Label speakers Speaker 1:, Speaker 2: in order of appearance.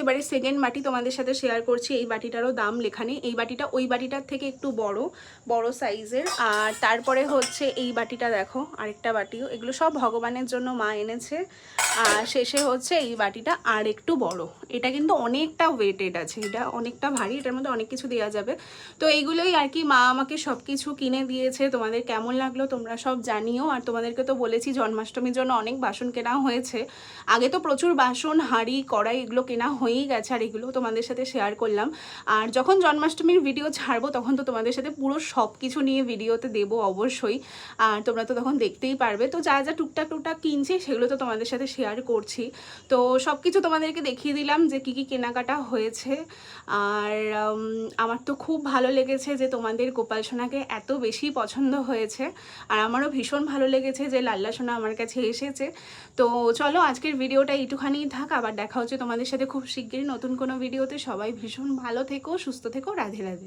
Speaker 1: এবারে সেকেন্ড বাটি তোমাদের সাথে শেয়ার করছি। এই বাটিটারও দাম লেখা নেই, এই বাটিটা ওই বাটিটার থেকে একটু বড় সাইজের। আর তারপরে হচ্ছে এই বাটিটা দেখো, আরেকটা বাটিও, এগুলো সব ভগবানের জন্য মা এনেছে। আর শেষে হচ্ছে এই বাটিটা আর একটু বড়, এটা কিন্তু অনেকটা ওয়েটেড আছে, এটা অনেকটা ভারী, এটার মধ্যে অনেক কিছু দেওয়া যাবে। তো এইগুলোই আর কি মা আমাকে সব কিছু কিনে দিয়েছে। তোমাদের কেমন লাগলো তোমরা সব জানিও। আর তোমাদেরকে তো বলেছি জন্মাষ্টমীর জন্য অনেক বাসন কেনা হয়েছে, আগে তো প্রচুর বাসন, হাঁড়ি, কড়াই এগুলো কেনা হয়েই গেছে, আর এগুলো তোমাদের সাথে শেয়ার করলাম। আর যখন জন্মাষ্টমীর ভিডিও ছাড়বো তখন তো তোমাদের সাথে পুরো সব কিছু নিয়ে ভিডিওতে দেবো অবশ্যই, আর তোমরা তো তখন দেখতেই পারবে। তো যা যা টুকটাক কিনছি সেগুলো তো তোমাদের সাথে শেয়ার করছি। তো সব কিছু তোমাদেরকে দেখিয়ে দিলাম যে কী কী কেনাকাটা হয়েছে। আর আমার তো খুব ভালো লেগেছে যে তোমাদের গোপাল সোনাকে এত বেশি পছন্দ হয়েছে, আর আমারও ভীষণ ভালো লেগেছে যে লাল্লা সোনা আমার কাছে এসেছে। তো চলো আজকের ভিডিওটা এইটুখানিই থাক, আবার দেখা হচ্ছে তোমাদের সাথে খুব শিগগিরই নতুন কোনো ভিডিওতে। সবাই ভীষণ ভালো থেকো, সুস্থ থেকো, রাধে রাধে।